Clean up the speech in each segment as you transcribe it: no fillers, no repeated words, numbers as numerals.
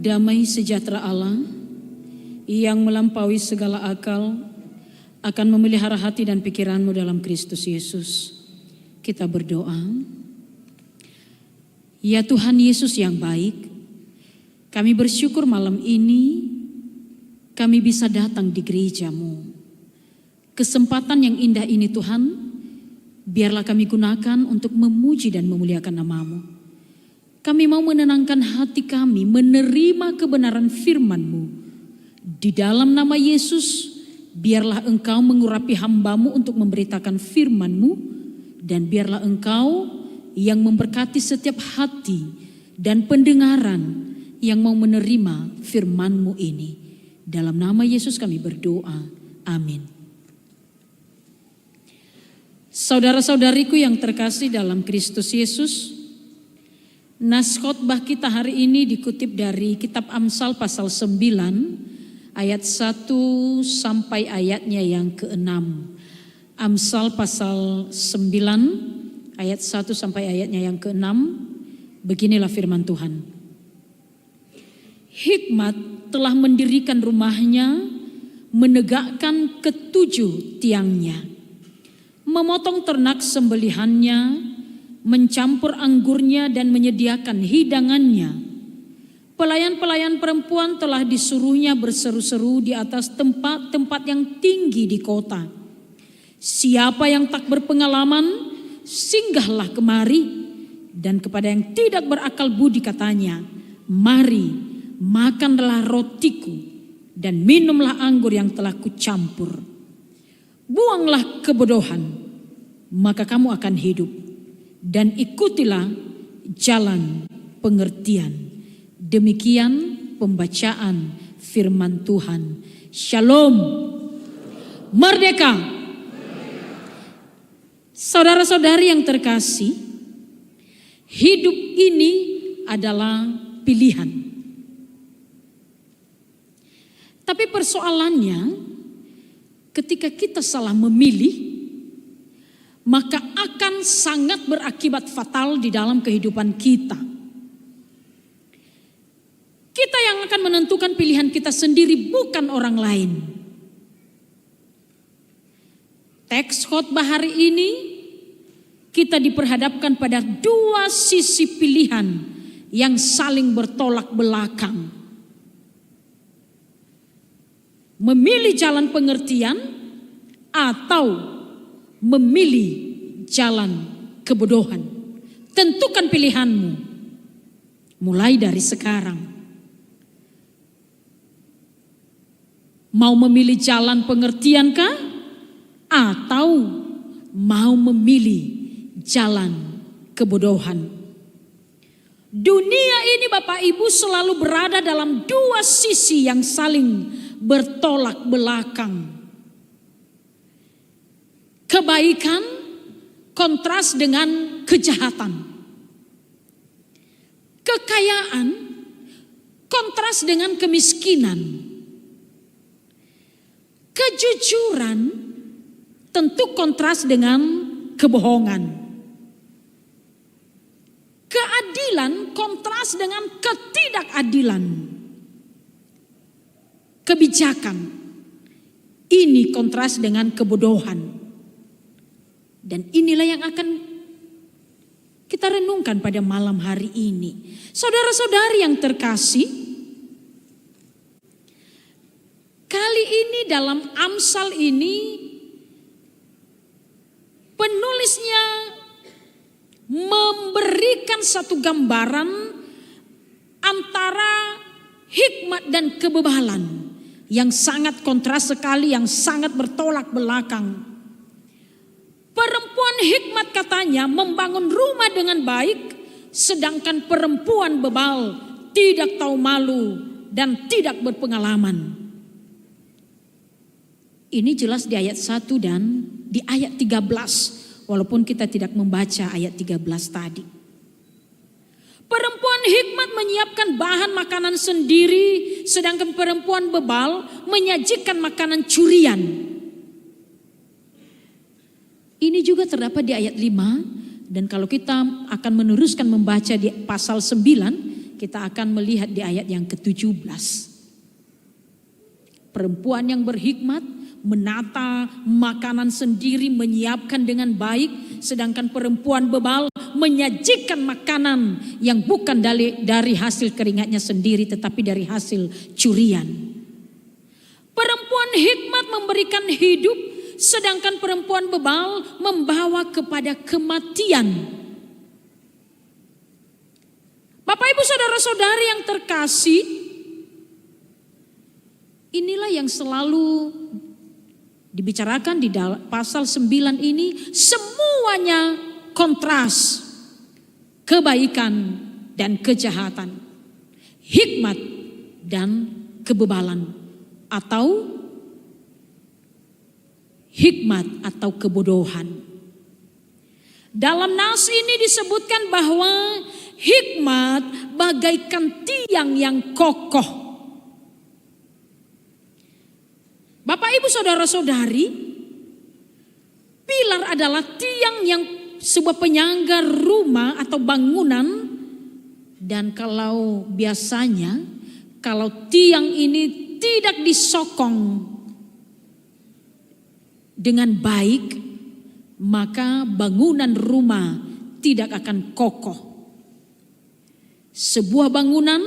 Damai sejahtera Allah yang melampaui segala akal akan memelihara hati dan pikiranmu dalam Kristus Yesus. Kita berdoa. Ya Tuhan Yesus yang baik, kami bersyukur malam ini kami bisa datang di gereja-Mu. Kesempatan yang indah ini Tuhan, biarlah kami gunakan untuk memuji dan memuliakan nama-Mu. Kami mau menenangkan hati kami, menerima kebenaran firman-Mu. Di dalam nama Yesus, biarlah Engkau mengurapi hamba-Mu untuk memberitakan firman-Mu, dan biarlah Engkau yang memberkati setiap hati dan pendengaran yang mau menerima firman-Mu ini. Dalam nama Yesus kami berdoa. Amin. Saudara-saudariku yang terkasih dalam Kristus Yesus, nas khotbah kita hari ini dikutip dari kitab Amsal pasal 9 ayat 1 sampai ayatnya yang ke-6. Amsal pasal 9 ayat 1 sampai ayatnya yang ke-6. Beginilah firman Tuhan. Hikmat telah mendirikan rumahnya, menegakkan ketujuh tiangnya, memotong ternak sembelihannya, mencampur anggurnya dan menyediakan hidangannya. Pelayan-pelayan perempuan telah disuruhnya berseru-seru di atas tempat-tempat yang tinggi di kota. Siapa yang tak berpengalaman, singgahlah kemari, dan kepada yang tidak berakal budi katanya, mari makanlah rotiku dan minumlah anggur yang telah kucampur. Buanglah kebodohan, maka kamu akan hidup. Dan ikutilah jalan pengertian. Demikian pembacaan firman Tuhan. Shalom. Merdeka. Saudara-saudari yang terkasih, hidup ini adalah pilihan. Tapi persoalannya, ketika kita salah memilih, maka akan sangat berakibat fatal di dalam kehidupan kita. Kita yang akan menentukan pilihan kita sendiri, bukan orang lain. Teks khotbah hari ini kita diperhadapkan pada dua sisi pilihan yang saling bertolak belakang. Memilih jalan pengertian atau memilih jalan kebodohan. Tentukan pilihanmu mulai dari sekarang. Mau memilih jalan pengertiankah atau mau memilih jalan kebodohan? Dunia ini Bapak Ibu selalu berada dalam dua sisi yang saling bertolak belakang. Kebaikan kontras dengan kejahatan. Kekayaan kontras dengan kemiskinan. Kejujuran tentu kontras dengan kebohongan. Keadilan kontras dengan ketidakadilan. Kebijakan ini kontras dengan kebodohan. Dan inilah yang akan kita renungkan pada malam hari ini. Saudara-saudari yang terkasih, kali ini dalam Amsal ini penulisnya memberikan satu gambaran antara hikmat dan kebebalan yang sangat kontras sekali, yang sangat bertolak belakang. Perempuan hikmat katanya membangun rumah dengan baik, sedangkan perempuan bebal tidak tahu malu dan tidak berpengalaman. Ini jelas di ayat 1 dan di ayat 13, walaupun kita tidak membaca ayat 13 tadi. Perempuan hikmat menyiapkan bahan makanan sendiri, sedangkan perempuan bebal menyajikan makanan curian. Ini juga terdapat di ayat 5, dan kalau kita akan meneruskan membaca di pasal 9, kita akan melihat di ayat yang ke-17. Perempuan yang berhikmat menata makanan sendiri, menyiapkan dengan baik, sedangkan perempuan bebal menyajikan makanan yang bukan dari hasil keringatnya sendiri, tetapi dari hasil curian. Perempuan hikmat memberikan hidup, sedangkan perempuan bebal membawa kepada kematian. Bapak Ibu saudara-saudari yang terkasih, inilah yang selalu dibicarakan di pasal 9 ini, semuanya kontras, kebaikan dan kejahatan, hikmat dan kebebalan, atau hikmat atau kebodohan. Dalam nas ini disebutkan bahwa hikmat bagaikan tiang yang kokoh. Bapak Ibu saudara-saudari, pilar adalah tiang yang sebuah penyangga rumah atau bangunan. Dan kalau biasanya, kalau tiang ini tidak disokong dengan baik, maka bangunan rumah tidak akan kokoh. Sebuah bangunan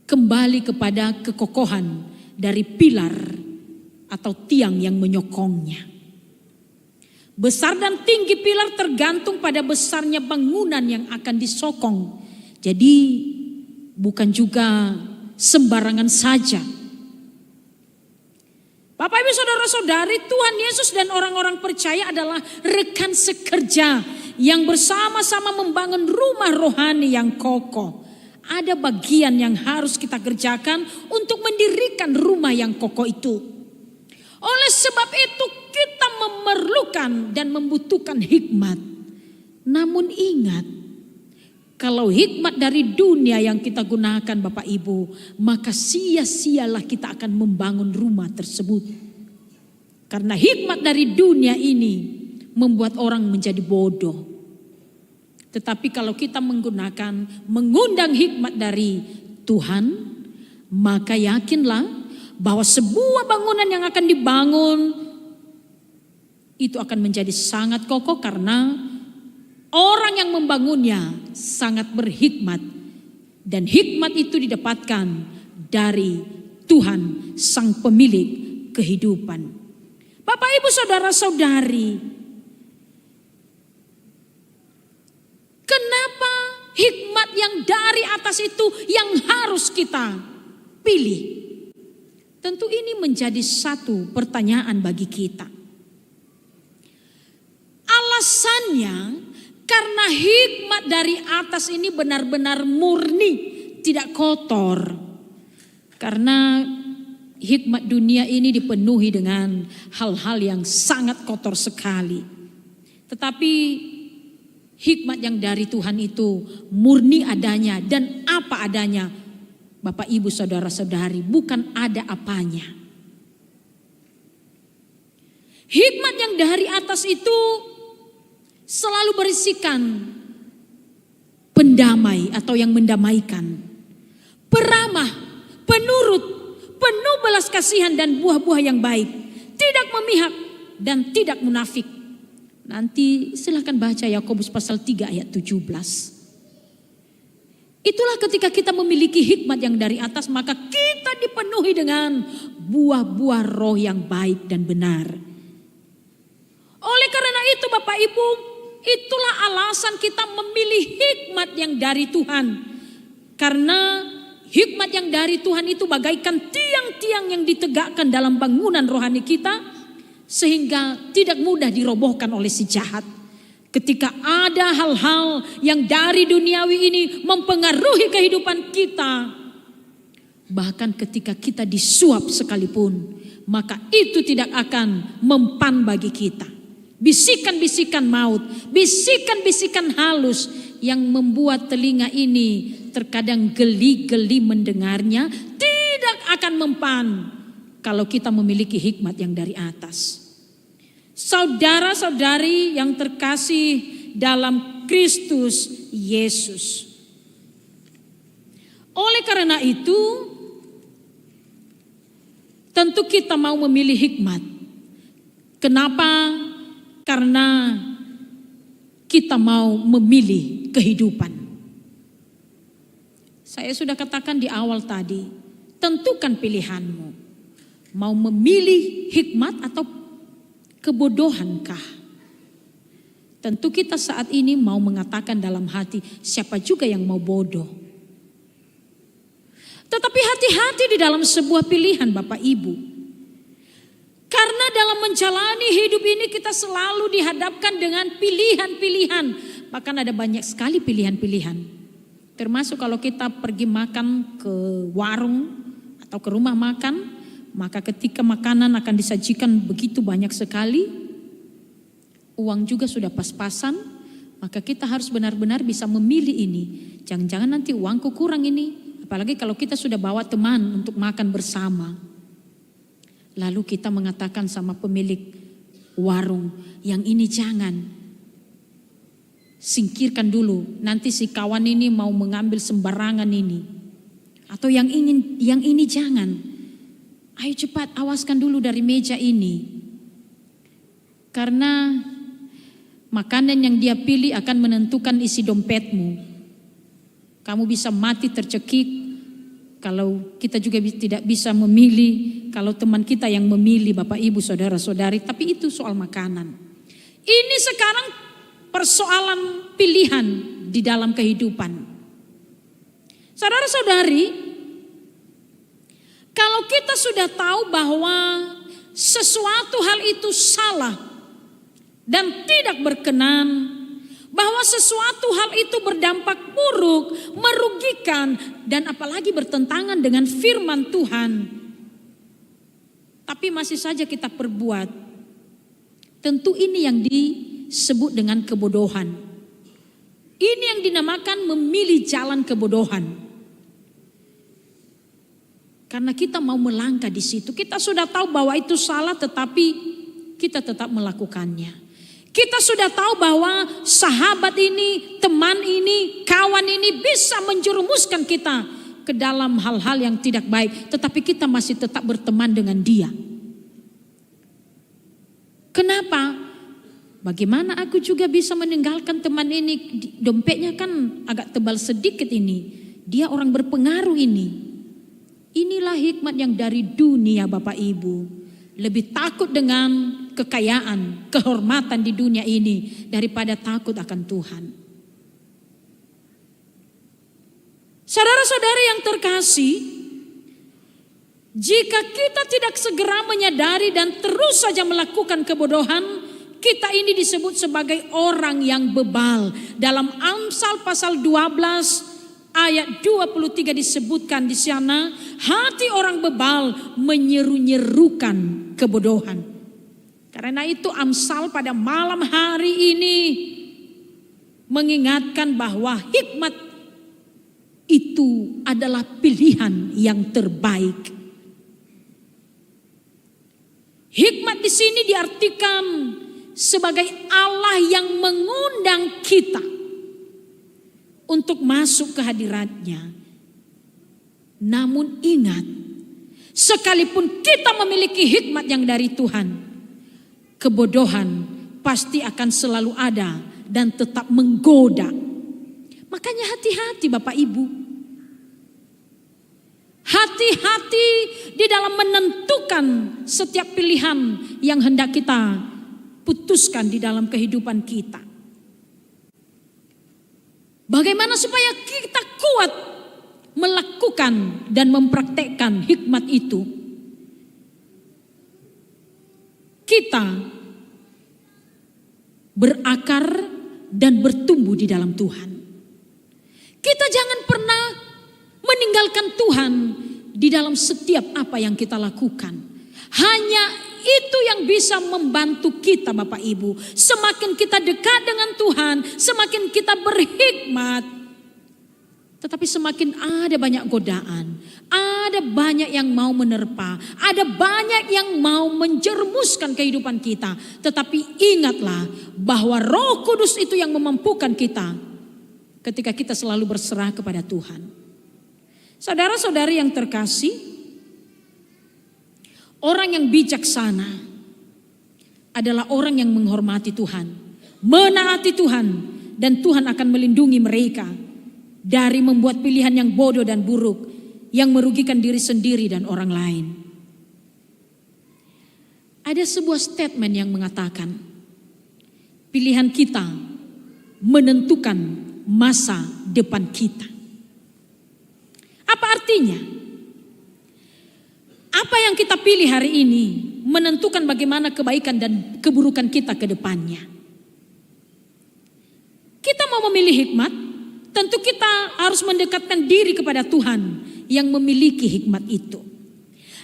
kembali kepada kekokohan dari pilar atau tiang yang menyokongnya. Besar dan tinggi pilar tergantung pada besarnya bangunan yang akan disokong. Jadi bukan juga sembarangan saja. Bapak Ibu saudara-saudari, Tuhan Yesus dan orang-orang percaya adalah rekan sekerja yang bersama-sama membangun rumah rohani yang kokoh. Ada bagian yang harus kita kerjakan untuk mendirikan rumah yang kokoh itu. Oleh sebab itu kita memerlukan dan membutuhkan hikmat. Namun ingat, kalau hikmat dari dunia yang kita gunakan Bapak Ibu, maka sia-sialah kita akan membangun rumah tersebut. Karena hikmat dari dunia ini membuat orang menjadi bodoh. Tetapi kalau kita mengundang hikmat dari Tuhan, maka yakinlah bahwa sebuah bangunan yang akan dibangun itu akan menjadi sangat kokoh karena orang yang membangunnya sangat berhikmat. Dan hikmat itu didapatkan dari Tuhan sang pemilik kehidupan. Bapak Ibu saudara-saudari, kenapa hikmat yang dari atas itu yang harus kita pilih? Tentu ini menjadi satu pertanyaan bagi kita. Alasannya karena hikmat dari atas ini benar-benar murni, tidak kotor. Karena hikmat dunia ini dipenuhi dengan hal-hal yang sangat kotor sekali. Tetapi hikmat yang dari Tuhan itu murni adanya dan apa adanya. Bapak Ibu saudara-saudari, bukan ada apanya. Hikmat yang dari atas itu selalu berisikan pendamai atau yang mendamaikan, peramah, penurut, penuh belas kasihan dan buah-buah yang baik, tidak memihak dan tidak munafik. Nanti silahkan baca Yakobus pasal 3 ayat 17. Itulah ketika kita memiliki hikmat yang dari atas, maka kita dipenuhi dengan buah-buah roh yang baik dan benar. Oleh karena itu Bapak Ibu, itulah alasan kita memilih hikmat yang dari Tuhan. Karena hikmat yang dari Tuhan itu bagaikan tiang-tiang yang ditegakkan dalam bangunan rohani kita, sehingga tidak mudah dirobohkan oleh si jahat. Ketika ada hal-hal yang dari duniawi ini mempengaruhi kehidupan kita, bahkan ketika kita disuap sekalipun, maka itu tidak akan mempan bagi kita. Bisikan-bisikan maut, bisikan-bisikan halus yang membuat telinga ini terkadang geli-geli mendengarnya, tidak akan mempan kalau kita memiliki hikmat yang dari atas. Saudara-saudari yang terkasih dalam Kristus Yesus, Oleh karena itu, tentu kita mau memilih hikmat. Kenapa? Karena kita mau memilih kehidupan. Saya sudah katakan di awal tadi, tentukan pilihanmu. Mau memilih hikmat atau kebodohankah? Tentu kita saat ini mau mengatakan dalam hati, siapa juga yang mau bodoh? Tetapi hati-hati di dalam sebuah pilihan Bapak Ibu. Karena dalam menjalani hidup ini kita selalu dihadapkan dengan pilihan-pilihan. Bahkan ada banyak sekali pilihan-pilihan. Termasuk kalau kita pergi makan ke warung atau ke rumah makan. Maka ketika makanan akan disajikan begitu banyak sekali. Uang juga sudah pas-pasan. Maka kita harus benar-benar bisa memilih ini. Jangan-jangan nanti uangku kurang ini. Apalagi kalau kita sudah bawa teman untuk makan bersama. Lalu kita mengatakan sama pemilik warung, yang ini jangan. Singkirkan dulu, nanti si kawan ini mau mengambil sembarangan ini. Atau yang ini jangan. Ayo cepat awaskan dulu dari meja ini. Karena makanan yang dia pilih akan menentukan isi dompetmu. Kamu bisa mati tercekik kalau kita juga tidak bisa memilih, kalau teman kita yang memilih Bapak Ibu Saudara-saudari, tapi itu soal makanan. Ini sekarang persoalan pilihan di dalam kehidupan. Saudara-saudari, kalau kita sudah tahu bahwa sesuatu hal itu salah dan tidak berkenan, bahwa sesuatu hal itu berdampak buruk, merugikan, dan apalagi bertentangan dengan firman Tuhan. Tapi masih saja kita perbuat. Tentu ini yang disebut dengan kebodohan. Ini yang dinamakan memilih jalan kebodohan. Karena kita mau melangkah di situ. Kita sudah tahu bahwa itu salah, tetapi kita tetap melakukannya. Kita sudah tahu bahwa sahabat ini, teman ini, kawan ini bisa menjerumuskan kita ke dalam hal-hal yang tidak baik. Tetapi kita masih tetap berteman dengan dia. Kenapa? Bagaimana aku juga bisa meninggalkan teman ini? Dompetnya kan agak tebal sedikit ini. Dia orang berpengaruh ini. Inilah hikmat yang dari dunia Bapak Ibu. Lebih takut dengan kekayaan, kehormatan di dunia ini daripada takut akan Tuhan. Saudara-saudara yang terkasih, jika kita tidak segera menyadari dan terus saja melakukan kebodohan, kita ini disebut sebagai orang yang bebal. Dalam Amsal pasal 12 ayat 23 disebutkan di sana, hati orang bebal menyeru-nyerukan kebodohan. Karena itu Amsal pada malam hari ini mengingatkan bahwa hikmat itu adalah pilihan yang terbaik. Hikmat di sini diartikan sebagai Allah yang mengundang kita untuk masuk ke hadiratnya. Namun ingat, sekalipun kita memiliki hikmat yang dari Tuhan, kebodohan pasti akan selalu ada dan tetap menggoda. Makanya hati-hati Bapak Ibu. Hati-hati di dalam menentukan setiap pilihan yang hendak kita putuskan di dalam kehidupan kita. Bagaimana supaya kita kuat melakukan dan mempraktekkan hikmat itu? Kita berakar dan bertumbuh di dalam Tuhan. Kita jangan pernah meninggalkan Tuhan di dalam setiap apa yang kita lakukan. Hanya itu yang bisa membantu kita Bapak Ibu. Semakin kita dekat dengan Tuhan, semakin kita berhikmat. Tetapi semakin ada banyak godaan, ada banyak yang mau menerpa, ada banyak yang mau menjerumuskan kehidupan kita. Tetapi ingatlah bahwa Roh Kudus itu yang memampukan kita ketika kita selalu berserah kepada Tuhan. Saudara-saudari yang terkasih, orang yang bijaksana adalah orang yang menghormati Tuhan, menaati Tuhan, dan Tuhan akan melindungi mereka dari membuat pilihan yang bodoh dan buruk yang merugikan diri sendiri dan orang lain. Ada sebuah statement yang mengatakan, pilihan kita menentukan masa depan kita. Apa artinya? Apa yang kita pilih hari ini menentukan bagaimana kebaikan dan keburukan kita ke depannya. Kita mau memilih hikmat, tentu kita harus mendekatkan diri kepada Tuhan yang memiliki hikmat itu.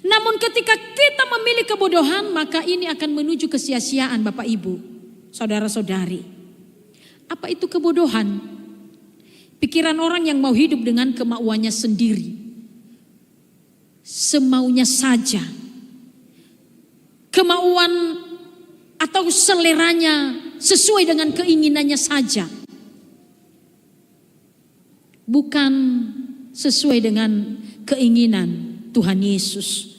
Namun ketika kita memilih kebodohan, maka ini akan menuju kesia-siaan Bapak Ibu, saudara-saudari. Apa itu kebodohan? Pikiran orang yang mau hidup dengan kemauannya sendiri, semaunya saja, kemauan atau seleranya sesuai dengan keinginannya saja, bukan sesuai dengan keinginan Tuhan Yesus.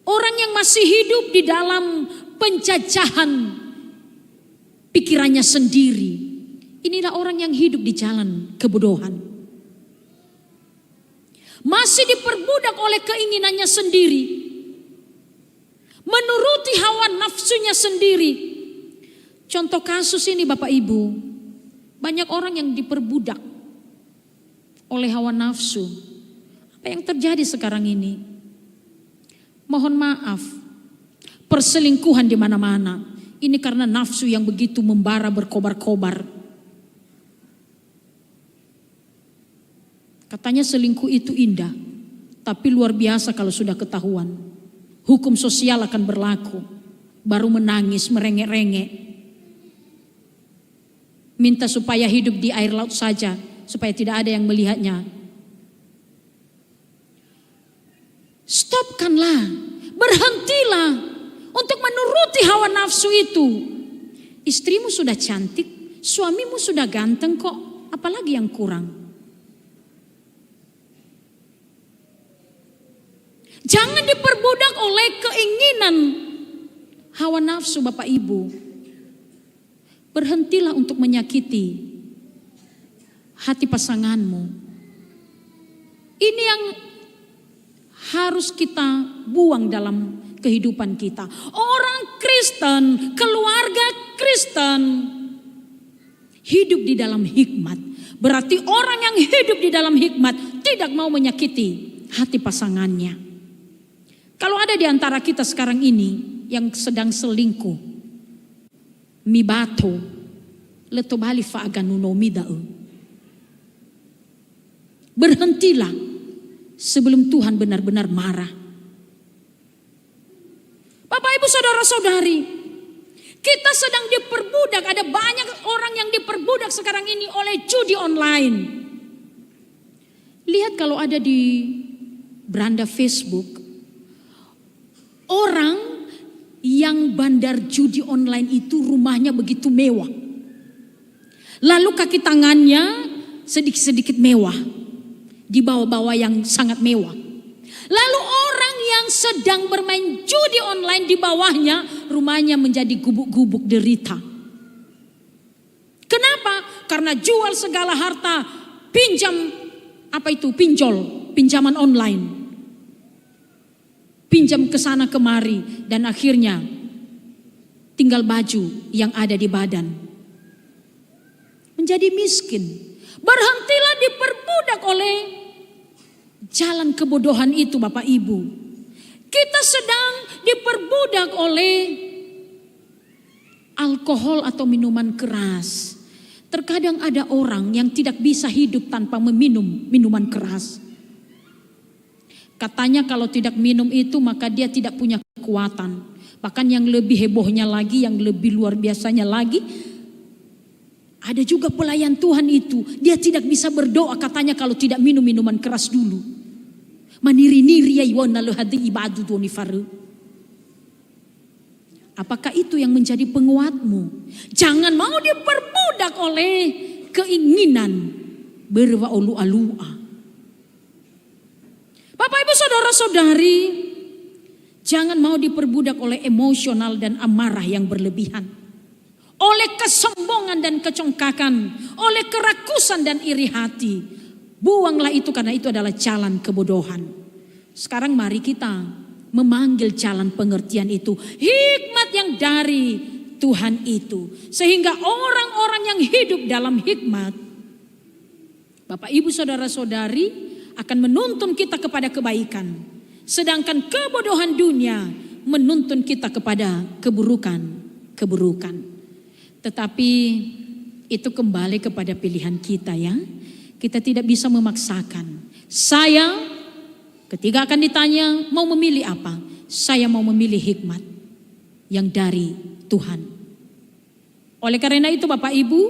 Orang yang masih hidup di dalam penjajahan pikirannya sendiri, inilah orang yang hidup di jalan kebodohan. Masih diperbudak oleh keinginannya sendiri, menuruti hawa nafsunya sendiri. Contoh kasus ini Bapak Ibu, banyak orang yang diperbudak oleh hawa nafsu. Apa yang terjadi sekarang ini? Mohon maaf, perselingkuhan di mana-mana. Ini karena nafsu yang begitu membara berkobar-kobar. Katanya selingkuh itu indah, tapi luar biasa kalau sudah ketahuan. Hukum sosial akan berlaku. Baru menangis, merengek-rengek. Minta supaya hidup di air laut saja, supaya tidak ada yang melihatnya. Stopkanlah, berhentilah untuk menuruti hawa nafsu itu. Istrimu sudah cantik, suamimu sudah ganteng kok, apalagi yang kurang? Jangan diperbudak oleh keinginan hawa nafsu Bapak Ibu. Berhentilah untuk menyakiti hati pasanganmu. Ini yang harus kita buang dalam kehidupan kita. Orang Kristen, keluarga Kristen hidup di dalam hikmat. Berarti orang yang hidup di dalam hikmat tidak mau menyakiti hati pasangannya. Kalau ada di antara kita sekarang ini yang sedang selingkuh, mibato, letobali fa'aganuno mida'u. Berhentilah sebelum Tuhan benar-benar marah. Bapak Ibu saudara-saudari, kita sedang diperbudak. Ada banyak orang yang diperbudak sekarang ini oleh judi online. Lihat kalau ada di beranda Facebook, orang yang bandar judi online itu rumahnya begitu mewah. Lalu kaki tangannya sedikit-sedikit mewah. Di bawah-bawah yang sangat mewah. Lalu orang yang sedang bermain judi online di bawahnya, rumahnya menjadi gubuk-gubuk derita. Kenapa? Karena jual segala harta, pinjam, pinjaman online. Pinjam ke sana kemari dan akhirnya tinggal baju yang ada di badan. Menjadi miskin. Berhentilah diperbudak oleh jalan kebodohan itu Bapak Ibu. Kita sedang diperbudak oleh alkohol atau minuman keras. Terkadang ada orang yang tidak bisa hidup tanpa meminum minuman keras. Katanya kalau tidak minum itu maka dia tidak punya kekuatan. Bahkan yang lebih hebohnya lagi, yang lebih luar biasanya lagi, ada juga pelayan Tuhan itu, dia tidak bisa berdoa katanya kalau tidak minum minuman keras dulu. Maniri-niri ya iwana lo hadi ibadu doni faru. Apakah itu yang menjadi penguatmu? Jangan mau diperbudak oleh keinginan berwa olu alua. saudara-saudari, jangan mau diperbudak oleh emosional dan amarah yang berlebihan, oleh kesombongan dan kecongkakan, oleh kerakusan dan iri hati. Buanglah itu, karena itu adalah jalan kebodohan. Sekarang mari kita memanggil jalan pengertian itu, hikmat yang dari Tuhan itu, sehingga orang-orang yang hidup dalam hikmat, Bapak Ibu saudara-saudari, akan menuntun kita kepada kebaikan, sedangkan kebodohan dunia menuntun kita kepada keburukan. Tetapi itu kembali kepada pilihan kita ya. Kita tidak bisa memaksakan. Saya ketika akan ditanya mau memilih apa, saya mau memilih hikmat yang dari Tuhan. Oleh karena itu Bapak Ibu,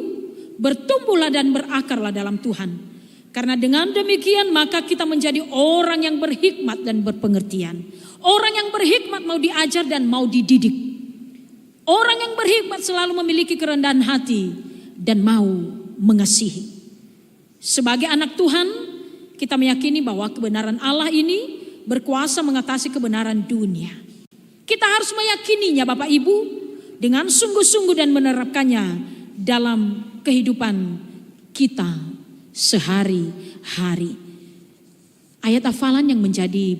bertumbuhlah dan berakarlah dalam Tuhan. Karena dengan demikian maka kita menjadi orang yang berhikmat dan berpengertian. Orang yang berhikmat mau diajar dan mau dididik. Orang yang berhikmat selalu memiliki kerendahan hati dan mau mengasihi. Sebagai anak Tuhan, kita meyakini bahwa kebenaran Allah ini berkuasa mengatasi kebenaran dunia. Kita harus meyakininya Bapak Ibu dengan sungguh-sungguh dan menerapkannya dalam kehidupan kita sehari-hari. Ayat hafalan yang menjadi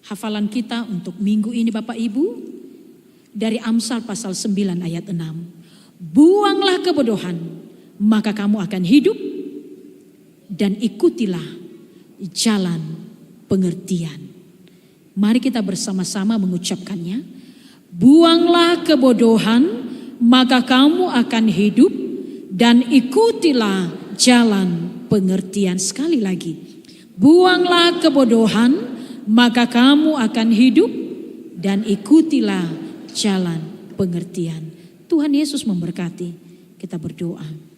hafalan kita untuk minggu ini Bapak Ibu, dari Amsal pasal 9 ayat 6. Buanglah kebodohan, maka kamu akan hidup, dan ikutilah jalan pengertian. Mari kita bersama-sama mengucapkannya. Buanglah kebodohan, maka kamu akan hidup, dan ikutilah jalan pengertian. Sekali lagi. Buanglah kebodohan, maka kamu akan hidup, dan ikutilah jalan pengertian. Tuhan Yesus memberkati. Kita berdoa.